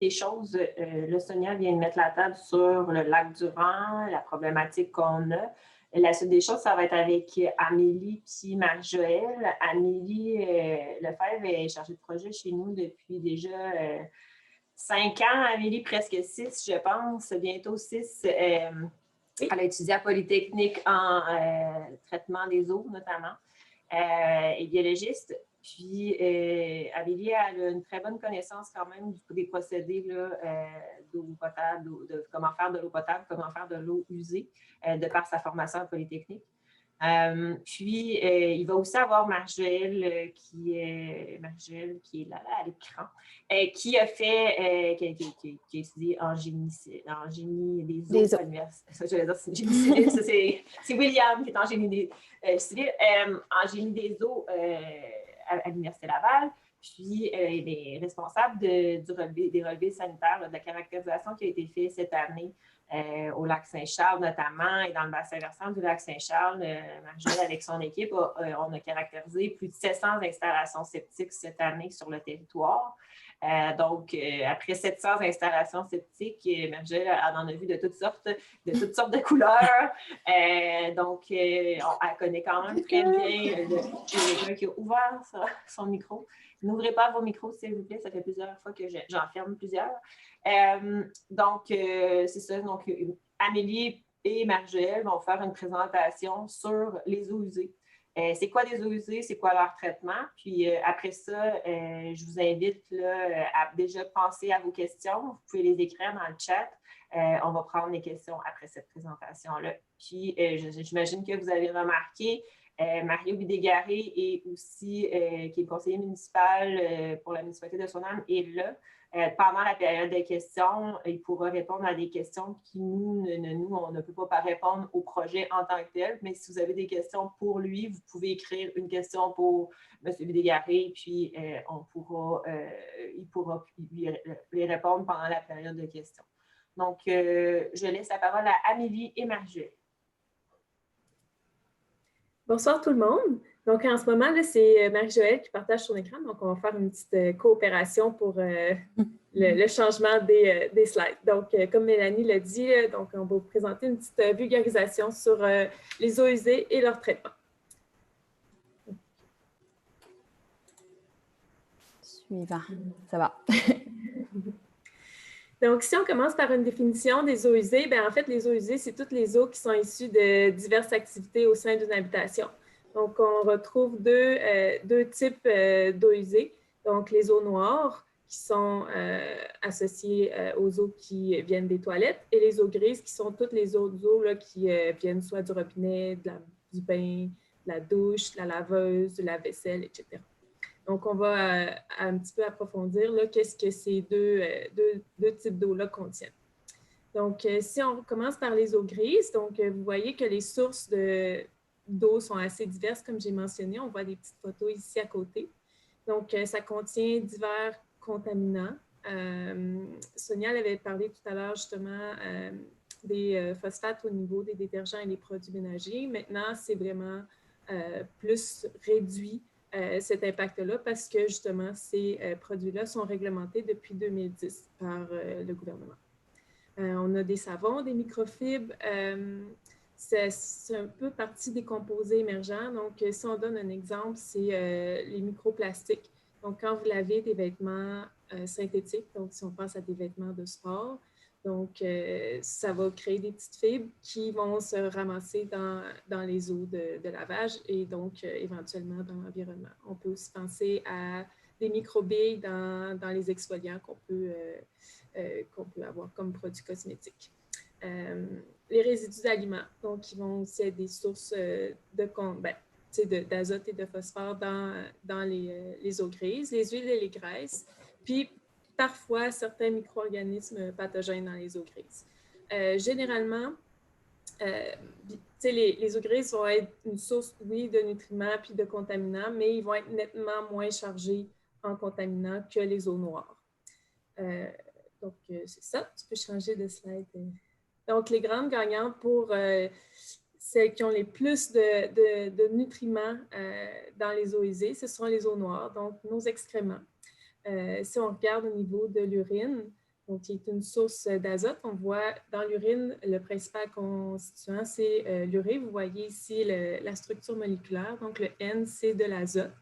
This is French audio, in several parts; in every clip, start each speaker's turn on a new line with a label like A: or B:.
A: des choses, là, Sonia vient de mettre la table sur le lac du Rang, la problématique qu'on a. La suite des choses, ça va être avec Amélie puis Marie-Joëlle. Amélie Lefebvre est chargée de projet chez nous depuis déjà 5 ans. Amélie, presque 6, je pense, bientôt 6. Elle a étudié à Polytechnique en traitement des eaux, notamment, et biologiste. Puis, Amélie a une très bonne connaissance quand même des procédés d'eau potable, de comment faire de l'eau potable, comment faire de l'eau usée, de par sa formation à Polytechnique. Puis, il va aussi avoir Marie-Joëlle qui est là à l'écran, qui a étudié en génie des eaux. J'allais dire génie civil, c'est William qui est en génie civil, en génie des eaux à l'Université Laval. Puis, il est responsable des relevés sanitaires, de la caractérisation qui a été faite cette année au lac Saint-Charles notamment, et dans le bassin versant du lac Saint-Charles. Marie-Joëlle, avec son équipe, on a caractérisé plus de 700 installations septiques cette année sur le territoire. Donc, après 700 installations septiques, Marie-Joëlle en a vu de toutes sortes de couleurs. Donc, elle connaît quand même très bien quelqu'un qui a ouvert son micro. N'ouvrez pas vos micros, s'il vous plaît. Ça fait plusieurs fois que j'en ferme plusieurs. Donc, c'est ça. Donc, Amélie et Marie-Joëlle vont faire une présentation sur les eaux usées. C'est quoi des eaux usées? C'est quoi leur traitement? Puis après ça, je vous invite là, à déjà penser à vos questions. Vous pouvez les écrire dans le chat. On va prendre les questions après cette présentation-là. Puis, j'imagine que vous avez remarqué, Mario Bidégaré est aussi, qui est conseiller municipal pour la municipalité de Stoneham, est là. Pendant la période de questions, il pourra répondre à des questions qui, nous, on ne peut pas répondre au projet en tant que tel, mais si vous avez des questions pour lui, vous pouvez écrire une question pour M. Bidégaré, puis il pourra lui répondre pendant la période de questions. Donc, je laisse la parole à Amélie et Marie-Joëlle.
B: Bonsoir tout le monde. Donc, en ce moment, c'est Marie-Joëlle qui partage son écran. Donc, on va faire une petite coopération pour le changement des slides. Donc, comme Mélanie l'a dit, donc, on va vous présenter une petite vulgarisation sur les eaux usées et leur traitement.
C: Suivant, ça va.
B: Donc, si on commence par une définition des eaux usées, bien, en fait, les eaux usées, c'est toutes les eaux qui sont issues de diverses activités au sein d'une habitation. Donc, on retrouve deux types d'eaux usées. Donc, les eaux noires, qui sont associées aux eaux qui viennent des toilettes, et les eaux grises, qui sont toutes les autres eaux là, qui viennent soit du robinet, du bain, de la douche, de la laveuse, de la vaisselle, etc. Donc, on va un petit peu approfondir qu'est-ce que ces deux types d'eau-là contiennent. Donc, si on commence par les eaux grises, donc vous voyez que les sources d'eau sont assez diverses, comme j'ai mentionné. On voit des petites photos ici à côté. Donc, ça contient divers contaminants. Sonia avait parlé tout à l'heure justement des phosphates au niveau des détergents et des produits ménagers. Maintenant, c'est vraiment plus réduit cet impact-là parce que justement, ces produits-là sont réglementés depuis 2010 par le gouvernement. On a des savons, des microfibres. C'est un peu partie des composés émergents. Donc, si on donne un exemple, c'est les microplastiques. Donc, quand vous lavez des vêtements synthétiques, donc si on passe à des vêtements de sport, donc ça va créer des petites fibres qui vont se ramasser dans les eaux de lavage et donc éventuellement dans l'environnement. On peut aussi penser à des microbilles dans les exfoliants qu'on peut avoir comme produits cosmétiques. Les résidus d'aliments, donc qui vont aussi être des sources d'azote et de phosphore dans les eaux grises, les huiles et les graisses, puis parfois certains micro-organismes pathogènes dans les eaux grises. Généralement, les eaux grises vont être une source, oui, de nutriments puis de contaminants, mais ils vont être nettement moins chargés en contaminants que les eaux noires. Donc, c'est ça. Tu peux changer de slide. Donc, les grandes gagnantes pour celles qui ont les plus de nutriments dans les eaux usées, ce sont les eaux noires, donc nos excréments. Si on regarde au niveau de l'urine, donc qui est une source d'azote. On voit dans l'urine, le principal constituant, c'est l'urée. Vous voyez ici la structure moléculaire. Donc, le N, c'est de l'azote.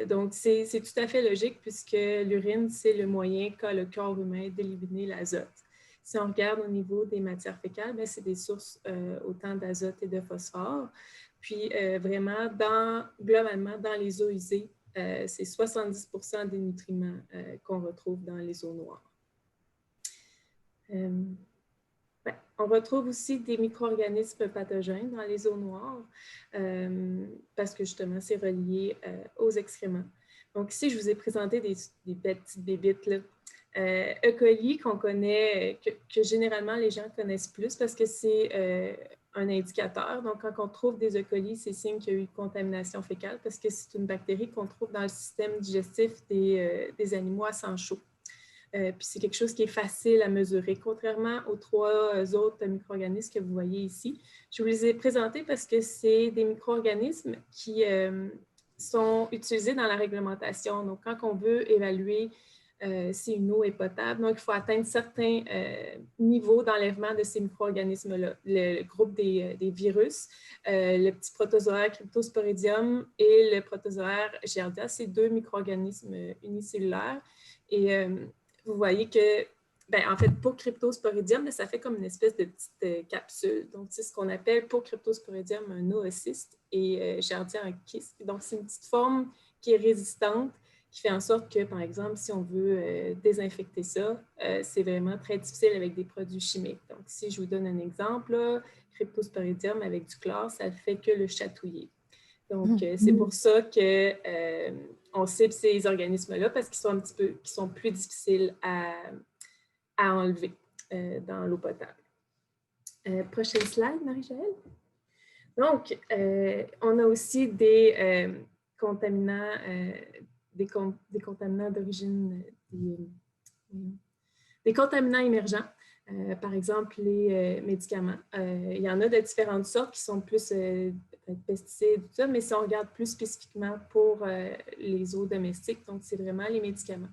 B: Donc, c'est tout à fait logique puisque l'urine, c'est le moyen qu'a le corps humain d'éliminer l'azote. Si on regarde au niveau des matières fécales, c'est des sources autant d'azote et de phosphore. Puis, vraiment, globalement, dans les eaux usées, c'est 70% des nutriments qu'on retrouve dans les eaux noires. On retrouve aussi des micro-organismes pathogènes dans les eaux noires parce que justement, c'est relié aux excréments. Donc ici, je vous ai présenté des petites bébites là. E. coli qu'on connaît, que généralement les gens connaissent plus parce que c'est un indicateur. Donc, quand on trouve des E. coli, c'est signe qu'il y a eu contamination fécale parce que c'est une bactérie qu'on trouve dans le système digestif des animaux à sang chaud. Puis c'est quelque chose qui est facile à mesurer, contrairement aux 3 autres micro-organismes que vous voyez ici. Je vous les ai présentés parce que c'est des micro-organismes qui sont utilisés dans la réglementation. Donc, quand on veut évaluer si une eau est potable, donc il faut atteindre certains niveaux d'enlèvement de ces micro-organismes-là. Le groupe des virus, le petit protozoaire Cryptosporidium et le protozoaire Giardia, c'est 2 micro-organismes unicellulaires. Et vous voyez que, en fait, pour Cryptosporidium, ça fait comme une espèce de petite capsule. Donc, c'est ce qu'on appelle pour Cryptosporidium un oocyste et Giardia un kyste. Donc, c'est une petite forme qui est résistante, qui fait en sorte que, par exemple, si on veut désinfecter ça, c'est vraiment très difficile avec des produits chimiques. Donc, si je vous donne un exemple, là, Cryptosporidium avec du chlore, ça ne fait que le chatouiller. Donc, c'est pour ça qu'on cible ces organismes-là parce qu'ils sont plus difficiles à enlever dans l'eau potable. Prochaine slide, Marie-Joëlle. Donc, on a aussi des contaminants, des contaminants d'origine, des contaminants émergents. Par exemple, les médicaments. Il y en a de différentes sortes qui sont plus pesticides, tout ça, mais si on regarde plus spécifiquement pour les eaux domestiques, donc c'est vraiment les médicaments.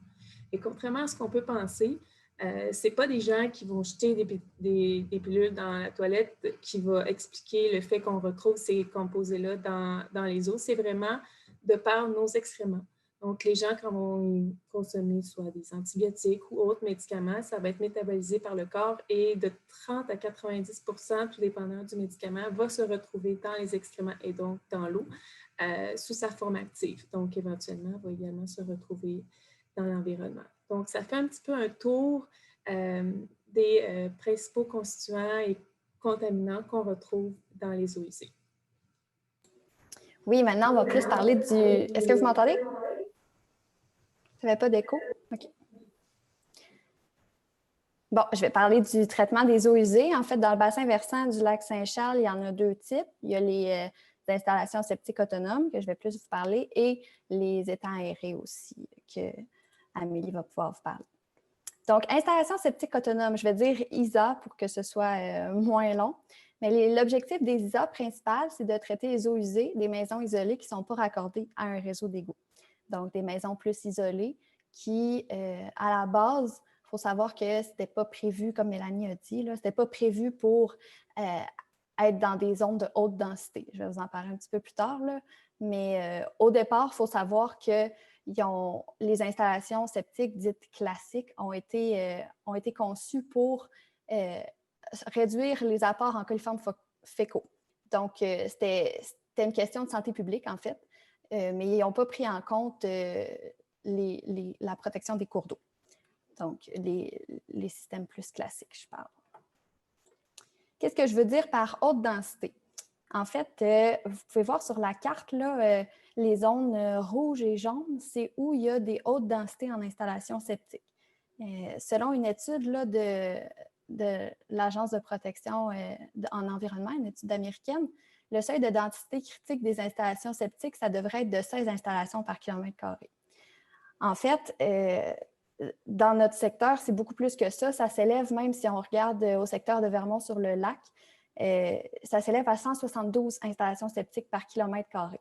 B: Et contrairement à ce qu'on peut penser, ce n'est pas des gens qui vont jeter des pilules dans la toilette qui va expliquer le fait qu'on retrouve ces composés-là dans les eaux. C'est vraiment de par nos excréments. Donc, les gens, quand vont consommer soit des antibiotiques ou autres médicaments, ça va être métabolisé par le corps et de 30 à 90%, tout dépendant du médicament, va se retrouver dans les excréments et donc dans l'eau sous sa forme active. Donc, éventuellement, va également se retrouver dans l'environnement. Donc, ça fait un petit peu un tour des principaux constituants et contaminants qu'on retrouve dans les eaux usées.
C: Oui, maintenant, on va plus parler du... Est-ce que vous m'entendez? Ça ne fait pas d'écho? OK. Bon, je vais parler du traitement des eaux usées. En fait, dans le bassin versant du lac Saint-Charles, il y en a 2 types. Il y a les installations septiques autonomes, que je vais plus vous parler, et les étangs aérés aussi, que Amélie va pouvoir vous parler. Donc, installation septique autonome, je vais dire ISA pour que ce soit moins long. Mais l'objectif des ISA principal, c'est de traiter les eaux usées des maisons isolées qui ne sont pas raccordées à un réseau d'égouts. Donc, des maisons plus isolées qui, à la base, il faut savoir que ce n'était pas prévu, comme Mélanie a dit, ce n'était pas prévu pour être dans des zones de haute densité. Je vais vous en parler un petit peu plus tard, là. Mais au départ, il faut savoir que les installations septiques dites classiques ont été conçues pour réduire les apports en coliformes fécaux. Donc, c'était une question de santé publique, en fait. Mais ils n'ont pas pris en compte la protection des cours d'eau. Donc, les systèmes plus classiques, je parle. Qu'est-ce que je veux dire par haute densité? En fait, vous pouvez voir sur la carte, là, les zones rouges et jaunes, c'est où il y a des hautes densités en installation septique. Selon une étude là, de l'Agence de protection en environnement, une étude américaine, le seuil de densité critique des installations septiques, ça devrait être de 16 installations par kilomètre carré. En fait, dans notre secteur, c'est beaucoup plus que ça. Ça s'élève, même si on regarde au secteur de Vermont-sur-le-Lac, ça s'élève à 172 installations septiques par kilomètre carré.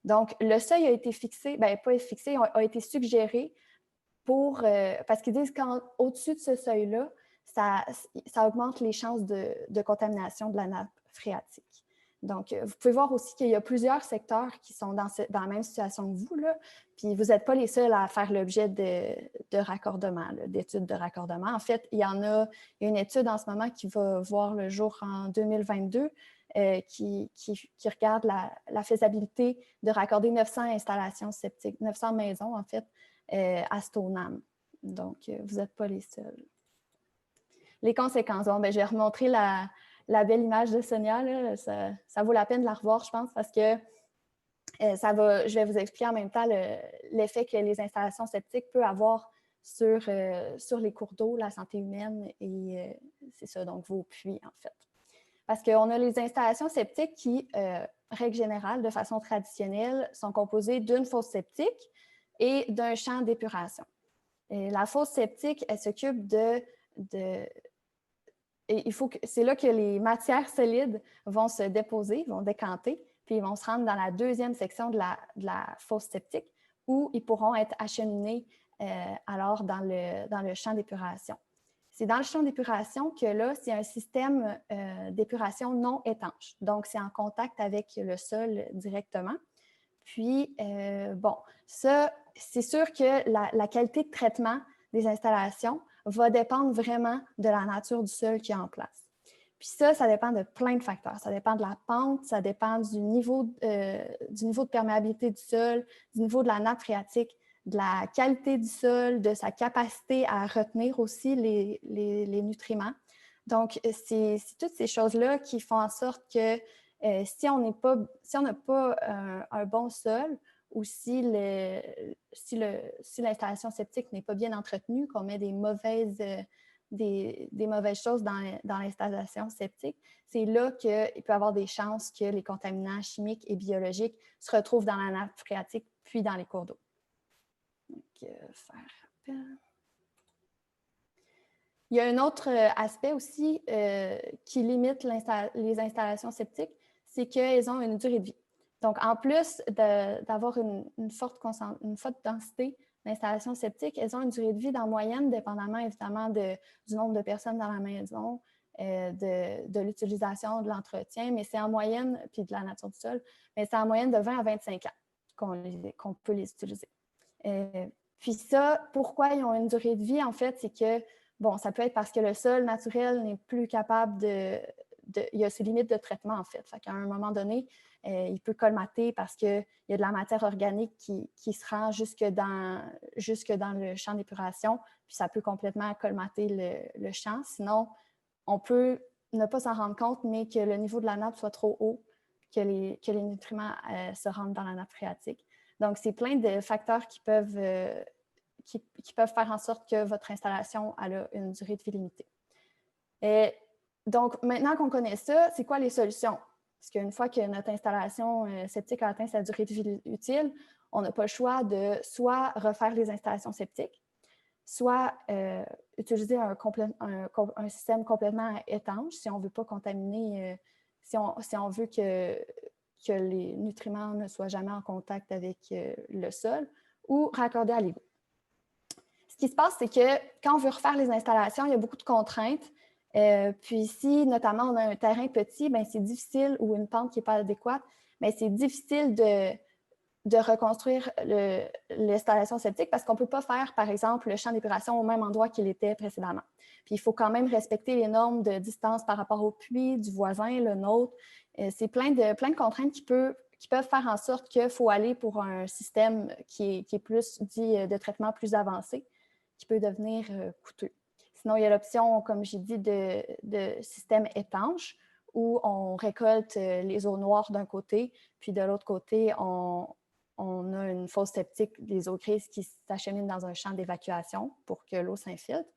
C: Donc, le seuil a été fixé, pas fixé, a été suggéré parce qu'ils disent qu'au-dessus de ce seuil-là, ça augmente les chances de contamination de la nappe phréatique. Donc, vous pouvez voir aussi qu'il y a plusieurs secteurs qui sont dans la même situation que vous, là, puis vous n'êtes pas les seuls à faire l'objet de raccordement, d'études de raccordement. En fait, il y a une étude en ce moment qui va voir le jour en 2022 qui regarde la faisabilité de raccorder 900 installations septiques, 900 maisons, en fait, à Stoneham. Donc, vous n'êtes pas les seuls. Les conséquences. Bon, ben, je vais remontrer la belle image de Sonia. Là. Ça vaut la peine de la revoir, je pense, parce que je vais vous expliquer en même temps l'effet que les installations septiques peuvent avoir sur les cours d'eau, la santé humaine et c'est ça, donc vos puits, en fait. Parce qu'on a les installations septiques qui, règle générale, de façon traditionnelle, sont composées d'une fosse septique et d'un champ d'épuration. La fosse septique, elle s'occupe c'est là que les matières solides vont se déposer, vont décanter, puis ils vont se rendre dans la deuxième section de la fosse septique où ils pourront être acheminés alors dans le champ d'épuration. C'est dans le champ d'épuration que là, c'est un système d'épuration non étanche. Donc, c'est en contact avec le sol directement. Puis, bon, ça, c'est sûr que la qualité de traitement des installations va dépendre vraiment de la nature du sol qui est en place. Puis ça dépend de plein de facteurs. Ça dépend de la pente, ça dépend du niveau de perméabilité du sol, du niveau de la nappe phréatique, de la qualité du sol, de sa capacité à retenir aussi les nutriments. Donc, c'est toutes ces choses-là qui font en sorte que si on n'a pas un bon sol ou si l'installation septique n'est pas bien entretenue, qu'on met des mauvaises choses dans l'installation septique, c'est là qu'il peut y avoir des chances que les contaminants chimiques et biologiques se retrouvent dans la nappe phréatique puis dans les cours d'eau. Donc, faire rappel. Il y a un autre aspect aussi qui limite les installations septiques, c'est qu'elles ont une durée de vie. Donc, en plus d'avoir une forte densité d'installations septiques, elles ont une durée de vie en moyenne, dépendamment évidemment du nombre de personnes dans la maison, de l'utilisation, de l'entretien, mais c'est en moyenne, puis de la nature du sol, mais c'est en moyenne de 20 à 25 ans qu'on peut les utiliser. Puis ça, pourquoi ils ont une durée de vie, en fait, c'est que, bon, ça peut être parce que le sol naturel n'est plus capable il y a ses limites de traitement, en fait. Fait qu'à un moment donné, il peut colmater parce qu'il y a de la matière organique qui se rend jusque dans le champ d'épuration, puis ça peut complètement colmater le champ. Sinon, on peut ne pas s'en rendre compte, mais que le niveau de la nappe soit trop haut, que les nutriments se rendent dans la nappe phréatique. Donc, c'est plein de facteurs qui peuvent faire en sorte que votre installation a une durée de vie limitée. Donc, maintenant qu'on connaît ça, c'est quoi les solutions? Parce qu'une fois que notre installation septique a atteint sa durée de vie utile, on n'a pas le choix de soit refaire les installations septiques, soit utiliser un système complètement étanche si on ne veut pas contaminer, si on veut que les nutriments ne soient jamais en contact avec le sol, ou raccorder à l'égout. Ce qui se passe, c'est que quand on veut refaire les installations, il y a beaucoup de contraintes. Puis si, notamment, on a un terrain petit, bien, c'est difficile, ou une pente qui n'est pas adéquate, bien, c'est difficile de reconstruire l'installation septique parce qu'on ne peut pas faire, par exemple, le champ d'épuration au même endroit qu'il était précédemment. Puis il faut quand même respecter les normes de distance par rapport au puits du voisin, le nôtre. C'est plein de contraintes qui peuvent faire en sorte qu'il faut aller pour un système qui est plus dit de traitement plus avancé, qui peut devenir coûteux. Sinon, il y a l'option, comme j'ai dit, de système étanche où on récolte les eaux noires d'un côté, puis de l'autre côté, on a une fosse septique, des eaux grises qui s'acheminent dans un champ d'évacuation pour que l'eau s'infiltre.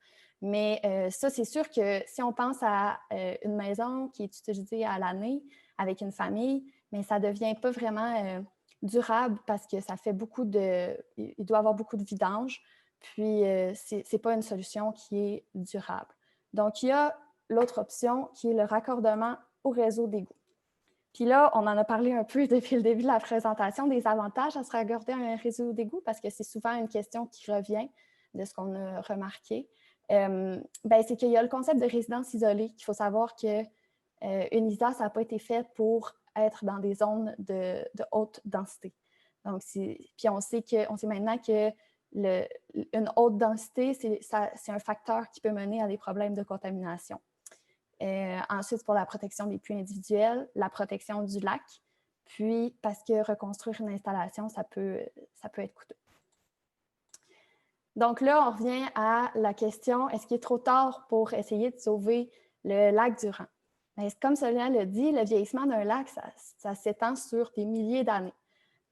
C: Mais ça, c'est sûr que si on pense à une maison qui est utilisée à l'année avec une famille, mais ça ne devient pas vraiment durable parce que ça fait il doit y avoir beaucoup de vidange, puis ce n'est pas une solution qui est durable. Donc, il y a l'autre option qui est le raccordement au réseau d'égout. Puis là, on en a parlé un peu depuis le début de la présentation, des avantages à se raccorder à un réseau d'égout parce que c'est souvent une question qui revient de ce qu'on a remarqué, c'est qu'il y a le concept de résidence isolée, qu'il faut savoir qu'une ISA, ça n'a pas été fait pour être dans des zones de haute densité. Donc, puis on sait maintenant que une haute densité, c'est un facteur qui peut mener à des problèmes de contamination. Ensuite, pour la protection des puits individuels, la protection du lac, puis parce que reconstruire une installation, ça peut être coûteux. Donc là, on revient à la question, est-ce qu'il est trop tard pour essayer de sauver le lac du Rang? Comme Sonia l'a dit, le vieillissement d'un lac, ça s'étend sur des milliers d'années.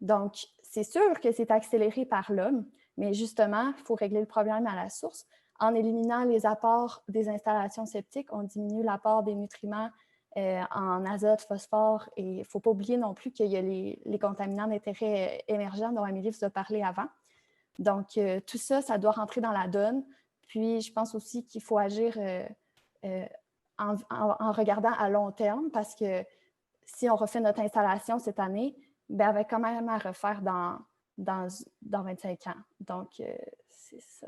C: Donc, c'est sûr que c'est accéléré par l'homme, mais justement, il faut régler le problème à la source. En éliminant les apports des installations septiques, on diminue l'apport des nutriments en azote, phosphore, et il ne faut pas oublier non plus qu'il y a les contaminants d'intérêt émergents dont Amélie vous a parlé avant. Donc, tout ça, ça doit rentrer dans la donne. Puis, je pense aussi qu'il faut agir en regardant à long terme, parce que si on refait notre installation cette année, elle va quand même à refaire dans 25 ans. Donc, c'est ça.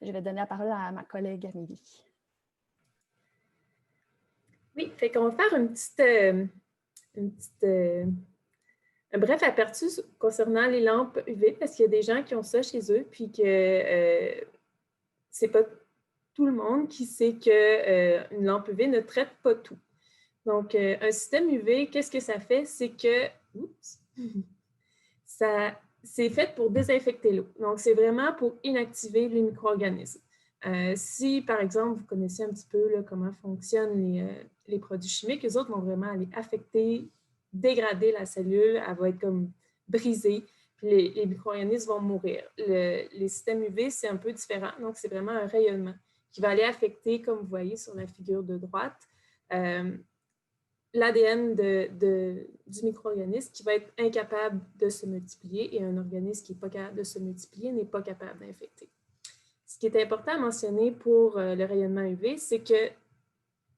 C: Je vais donner la parole à ma collègue Amélie.
B: Oui, fait qu'on va faire un bref aperçu concernant les lampes UV, parce qu'il y a des gens qui ont ça chez eux, puis que c'est pas tout le monde qui sait qu'une lampe UV ne traite pas tout. Donc, un système UV, qu'est-ce que ça fait? C'est que, c'est fait pour désinfecter l'eau. Donc, c'est vraiment pour inactiver les micro-organismes. Si, par exemple, vous connaissez un petit peu là, comment fonctionnent les produits chimiques, les autres vont vraiment aller affecter, dégrader la cellule, elle va être comme brisée, puis les micro-organismes vont mourir. Les systèmes UV, c'est un peu différent, donc c'est vraiment un rayonnement qui va aller affecter, comme vous voyez sur la figure de droite, l'ADN du micro-organisme qui va être incapable de se multiplier, et un organisme qui n'est pas capable de se multiplier n'est pas capable d'infecter. Ce qui est important à mentionner pour le rayonnement UV, c'est que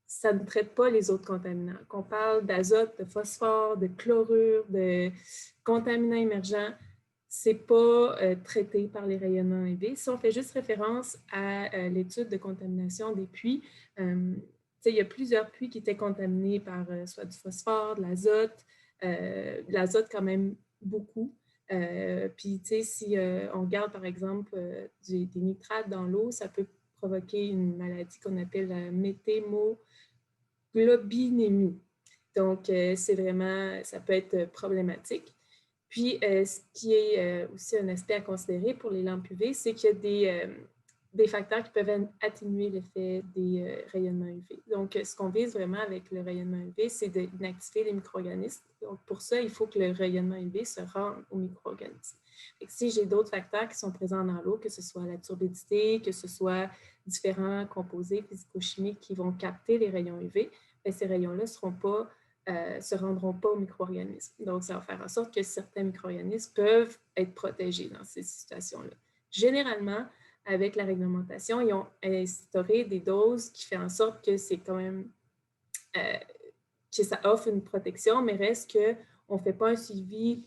B: ça ne traite pas les autres contaminants. Qu'on parle d'azote, de phosphore, de chlorure, de contaminants émergents, ce n'est pas traité par les rayonnements UV. Si on fait juste référence à l'étude de contamination des puits, il y a plusieurs puits qui étaient contaminés par soit du phosphore, de l'azote quand même beaucoup. Puis, si on regarde, par exemple, des nitrates dans l'eau, ça peut provoquer une maladie qu'on appelle la méthémoglobinémie. Donc, c'est vraiment, ça peut être problématique. Puis, ce qui est aussi un aspect à considérer pour les lampes UV, c'est qu'il y a des facteurs qui peuvent atténuer l'effet des rayonnements UV. Donc, ce qu'on vise vraiment avec le rayonnement UV, c'est d'inactiver les micro-organismes. Donc, pour ça, il faut que le rayonnement UV se rende aux micro-organismes. Si j'ai d'autres facteurs qui sont présents dans l'eau, que ce soit la turbidité, que ce soit différents composés physico-chimiques qui vont capter les rayons UV, bien, ces rayons-là se rendront pas aux micro-organismes. Donc, ça va faire en sorte que certains micro-organismes peuvent être protégés dans ces situations-là. Généralement, avec la réglementation, ils ont instauré des doses qui font en sorte que c'est quand même que ça offre une protection, mais reste qu'on ne fait pas un suivi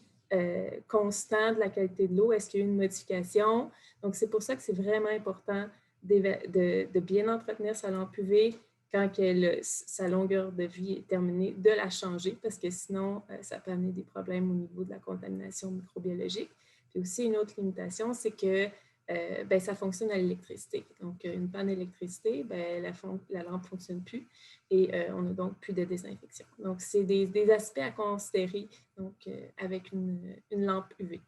B: constant de la qualité de l'eau. Est-ce qu'il y a eu une modification? Donc, c'est pour ça que c'est vraiment important de bien entretenir sa lampe UV quand sa longueur de vie est terminée, de la changer, parce que sinon, ça peut amener des problèmes au niveau de la contamination microbiologique. Puis aussi, une autre limitation, c'est que ça fonctionne à l'électricité. Donc, une panne d'électricité, la lampe ne fonctionne plus et on n'a donc plus de désinfection. Donc, c'est des aspects à considérer donc, avec une lampe UV.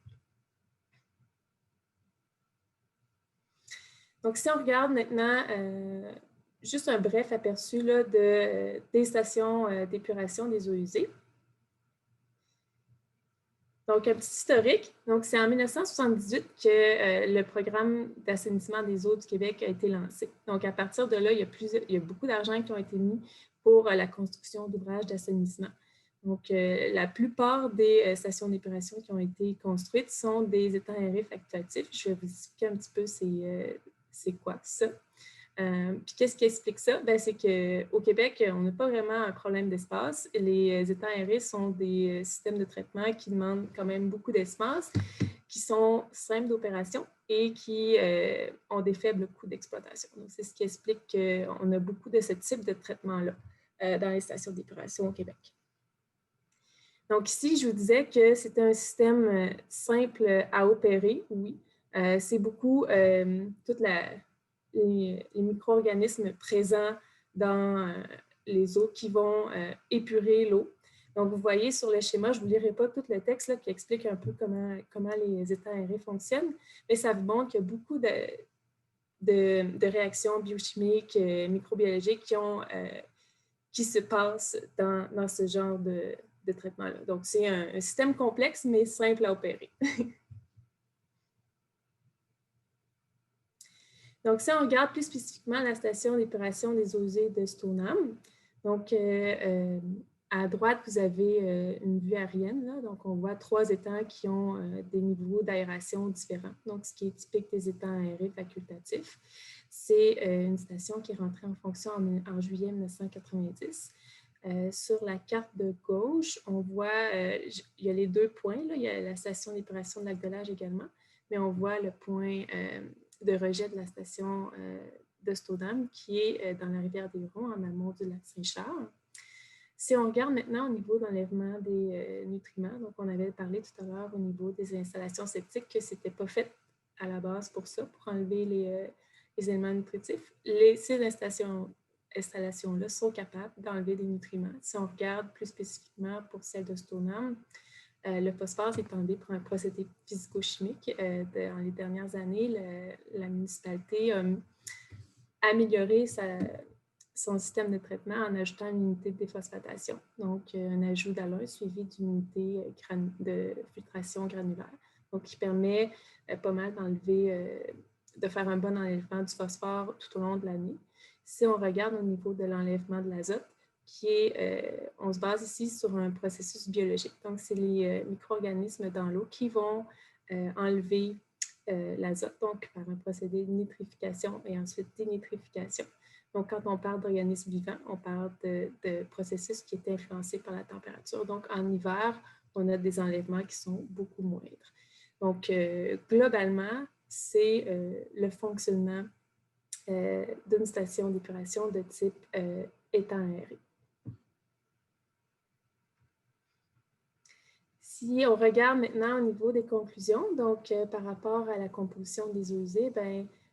B: Donc, si on regarde maintenant juste un bref aperçu là, des stations d'épuration des eaux usées. Donc, un petit historique. Donc, c'est en 1978 que le programme d'assainissement des eaux du Québec a été lancé. Donc, à partir de là, il y a beaucoup d'argent qui ont été mis pour la construction d'ouvrages d'assainissement. Donc, la plupart des stations d'épuration qui ont été construites sont des étangs aérés facultatifs. Je vais vous expliquer un petit peu c'est quoi ça. Puis qu'est-ce qui explique ça? C'est qu'au Québec, on n'a pas vraiment un problème d'espace. Les étangs aérés sont des systèmes de traitement qui demandent quand même beaucoup d'espace, qui sont simples d'opération et qui ont des faibles coûts d'exploitation. Donc, c'est ce qui explique qu'on a beaucoup de ce type de traitement-là dans les stations d'épuration au Québec. Donc, ici, je vous disais que c'était un système simple à opérer, oui. C'est beaucoup tous les micro-organismes présents dans les eaux qui vont épurer l'eau. Donc, vous voyez sur le schéma, je ne vous lirai pas tout le texte là, qui explique un peu comment les étangs aérés fonctionnent, mais ça vous montre qu'il y a beaucoup de réactions biochimiques, microbiologiques qui se passent dans ce genre de traitement-là. Donc, c'est un système complexe, mais simple à opérer. Donc, si on regarde plus spécifiquement la station d'épuration des eaux usées de Stoneham, donc à droite, vous avez une vue aérienne. Là. Donc, on voit 3 étangs qui ont des niveaux d'aération différents. Donc, ce qui est typique des étangs aérés facultatifs. C'est une station qui est rentrée en fonction en juillet 1990. Sur la carte de gauche, on voit, il y a les 2 points. Là. Il y a la station d'épuration de Lac-de-L'Age également, mais on voit le point de rejet de la station de Stoneham qui est dans la rivière des Hurons, en amont du lac Saint-Charles. Si on regarde maintenant au niveau d'enlèvement des nutriments, donc on avait parlé tout à l'heure au niveau des installations septiques que ce n'était pas fait à la base pour ça, pour enlever les éléments nutritifs. Ces installations-là sont capables d'enlever des nutriments. Si on regarde plus spécifiquement pour celle de Stoneham, le phosphore est enlevé par un procédé physico-chimique. Dans les dernières années, la municipalité a amélioré son système de traitement en ajoutant une unité de déphosphatation. Donc, un ajout d'alun suivi d'une unité de filtration granulaire. Donc, qui permet pas mal de faire un bon enlèvement du phosphore tout au long de l'année. Si on regarde au niveau de l'enlèvement de l'azote, on se base ici sur un processus biologique. Donc, c'est les micro-organismes dans l'eau qui vont enlever l'azote, donc par un procédé de nitrification et ensuite dénitrification. Donc, quand on parle d'organismes vivants, on parle de processus qui est influencé par la température. Donc, en hiver, on a des enlèvements qui sont beaucoup moindres. Donc, globalement, c'est le fonctionnement d'une station d'épuration de type étang aéré. Si on regarde maintenant au niveau des conclusions, donc par rapport à la composition des eaux usées,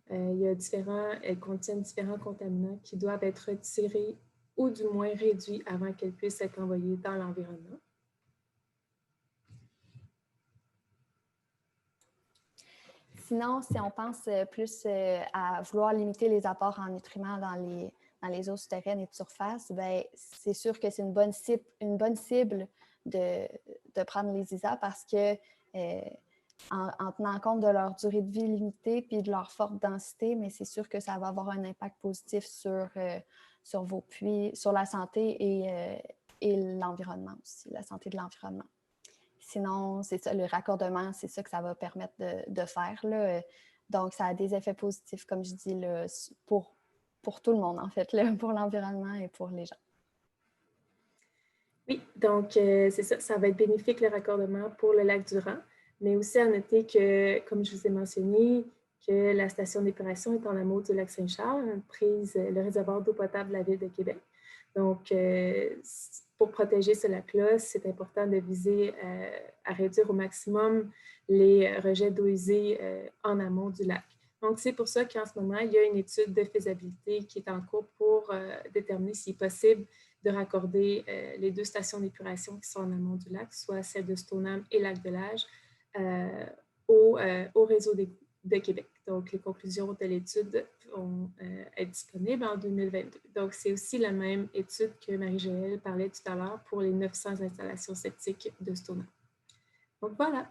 B: elles contiennent différents contaminants qui doivent être retirés ou du moins réduits avant qu'elles puissent être envoyées dans l'environnement.
C: Sinon, si on pense plus à vouloir limiter les apports en nutriments dans les eaux souterraines et de surface, c'est sûr que c'est une bonne cible de prendre les ISA parce que en tenant compte de leur durée de vie limitée puis de leur forte densité, mais c'est sûr que ça va avoir un impact positif sur vos puits, sur la santé et l'environnement aussi, la santé de l'environnement. Sinon, c'est ça, le raccordement, c'est ça que ça va permettre de faire. Là. Donc, ça a des effets positifs, comme je dis, là, pour tout le monde, en fait, là, pour l'environnement et pour les gens.
B: Oui, donc c'est ça, ça va être bénéfique le raccordement pour le lac Durand, mais aussi à noter que, comme je vous ai mentionné, que la station d'épuration est en amont du lac Saint-Charles, le réservoir d'eau potable de la Ville de Québec. Donc, pour protéger ce lac-là, c'est important de viser à réduire au maximum les rejets d'eau usée en amont du lac. Donc, c'est pour ça qu'en ce moment, il y a une étude de faisabilité qui est en cours pour déterminer s'il est possible de raccorder les 2 stations d'épuration qui sont en amont du lac, soit celle de Stoneham et Lac-de-l'Age, au réseau de Québec. Donc, les conclusions de l'étude vont être disponibles en 2022. Donc, c'est aussi la même étude que Marie-Joëlle parlait tout à l'heure pour les 900 installations septiques de Stoneham. Donc, voilà.